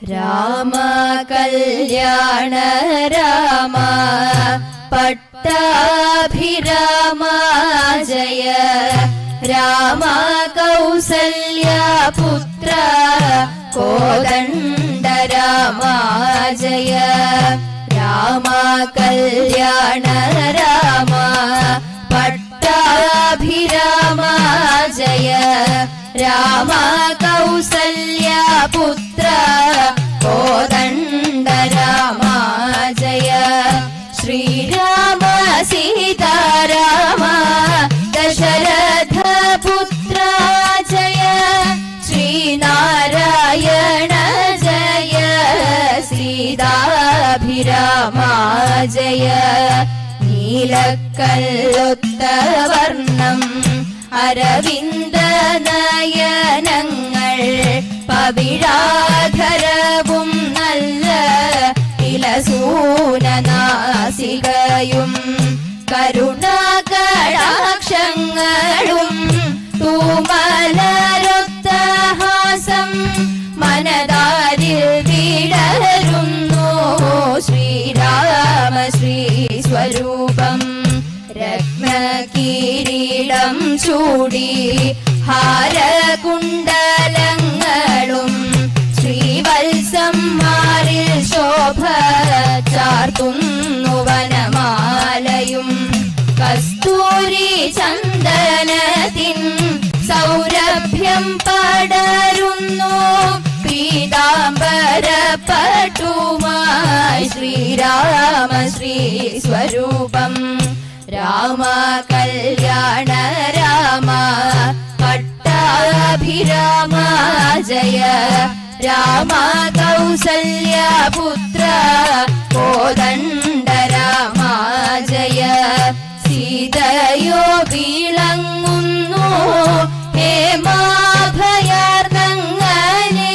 രാമ കല്യാണ രാമ പട്ടാഭിരാമ ജയ രാമ കൗസല്യപുത്ര കോദണ്ഡ രാമ ജയ രാമ കല്യാണ രാമ പട്ടാഭിരാമ ജയ രാമ കൗസല്യപുത്ര കോദണ്ഡ രാമ ജയ ശ്രീരാമ സീതാരാമ ദശരഥ പുത്ര ജയ ശ്രീനാരായണ ജയ സീതാഭിരാമ ജയ നീലക്കല്ലൊത്ത വർണ്ണം അരവിന്ദ നയനങ്ങൾ പവിഴാധരവും നല്ല ഇലസൂനനാസികയും കരുണാകടാക്ഷങ്ങളും തൂമലരൊത്ത ഹാസം മനതാരിൽ വിടരുന്നു ശ്രീരാമ ശ്രീ സ്വരൂപം രത്നകിരീടം ചൂടി ഹാരകുണ്ടലങ്ങളും ശ്രീവത്സന്മാരിൽ ശോഭ ചാർത്തുന്നു വനമാലയും കസ്തൂരി ചന്ദനത്തിൻ സൗരഭ്യം പടരുന്നു പീതാംബര പട്ടുമായി ശ്രീരാമ ശ്രീ സ്വരൂപം രാമ കല്യാണ രാമ പട്ടാഭിരാമ ജയ രാമ കൗസല്യപുത്ര കോദണ്ഡ രാമ ജയ സീതയോ വിളങ്ങുന്നു ഹേമാഭയാർന്നങ്ങനെ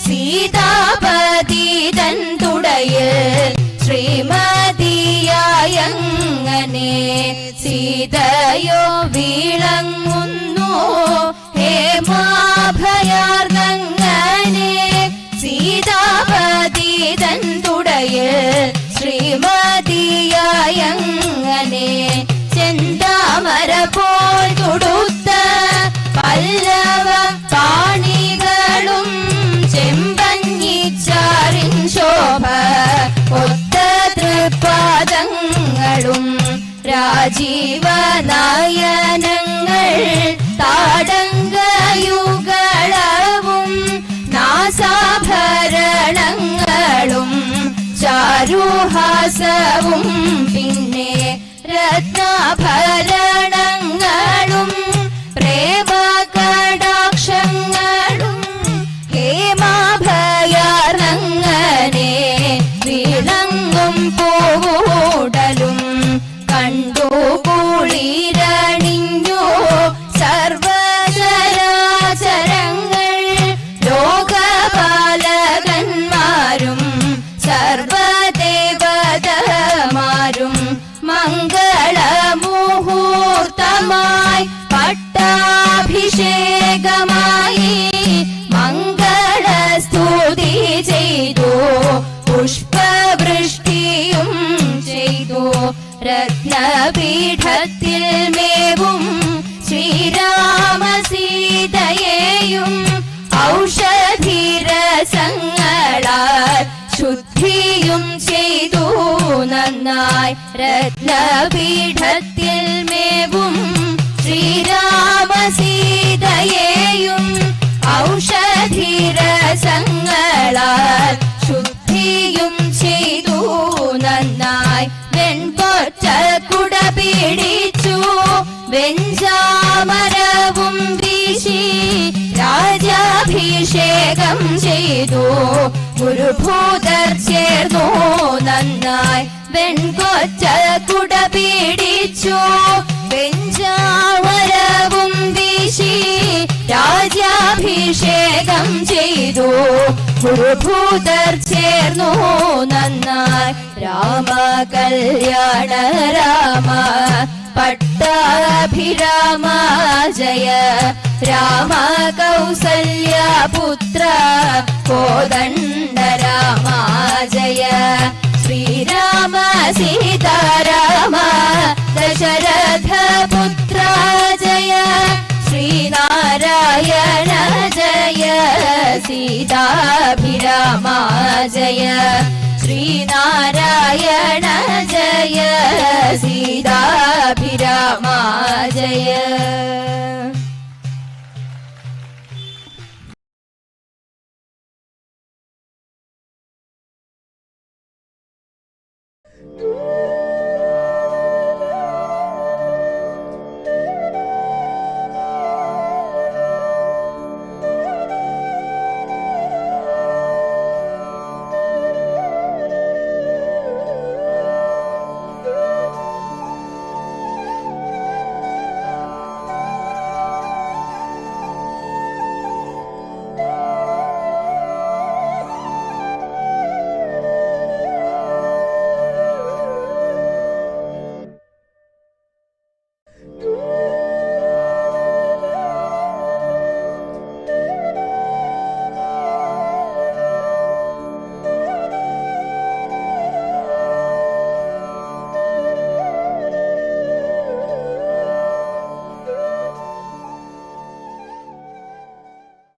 സീതാപതി തൻ തുടയിൽ ശ്രീമതിയായങ്ങനെ സീതയോ വിളങ്ങുന്നു ഹേമാഭയാർന്നങ്ങനെ സീതാപതി തൻ തുടയിൽ ശ്രീമതിയായങ്ങനെ ചെന്താമര പോൽ തുടുത്ത പല്ലവ പാണികളും ചെമ്പഞ്ഞിച്ചാറിൻ ശോഭ ഒത്ത തൃപാദങ്ങളും രാജീവ നയനങ്ങൾ താടങ്കയുകളവും നാസാഭരണങ്ങളും ചാരുഹാസവും പിന്നെ രത്നാഭരണങ്ങളും പ്രേമകടാക്ഷങ്ങളും ഹേമാഭയാർന്നങ്ങനെ വിളങ്ങും പൂടലും കണ്ടു കുളിരണിഞ്ഞു സർവചരാചരങ്ങൾ ലോകപാലകന്മാരും സർവദേവതമാരും മംഗളമുഹൂർത്തമായി പട്ടാഭിഷേകമായി മംഗളസ്തുതി ചെയ്തു പുഷ്പവൃഷ്ടിയും ചെയ്തു രത്നപീഠത്തിൽ മേവും ശ്രീരാമ സീതയെയും ഔഷധിരസങ്ങളാൽ ശുദ്ധിയും ചെയ്തു നന്നായി രത്നപീഠത്തിൽ മേവും ശ്രീരാമ സീതയെയും ഔഷധിരസങ്ങളാൽ ശുദ്ധിയും ചെയ്തു നന്നായി വെൺകൊച്ച കുട പിടിച്ചു വെഞ്ചാമരവും വീശി രാജാഭിഷേകം ചെയ്തു ഗുരുഭൂതർ ചേർന്നു നന്നായി വെൺകൊച്ച കുട പിടിച്ചു വെഞ്ചാമരവും വീശി രാജാഭിഷേകം ചെയ്തു ഗുരുഭൂതർ ചേർന്നു നന്നായി രാമ കല്യാണ രാമ പട്ടാഭിരാമ ജയ രാമ കൗസല്യപുത്ര കോദണ്ഡരാമ ജയ ശ്രീരാമ സീതാരാമ ദശരഥപുത്ര ജയ ശ്രീനാരായണ ജയ സീതാഭിരാമ ജയ ശ്രീനാരായണ ജയ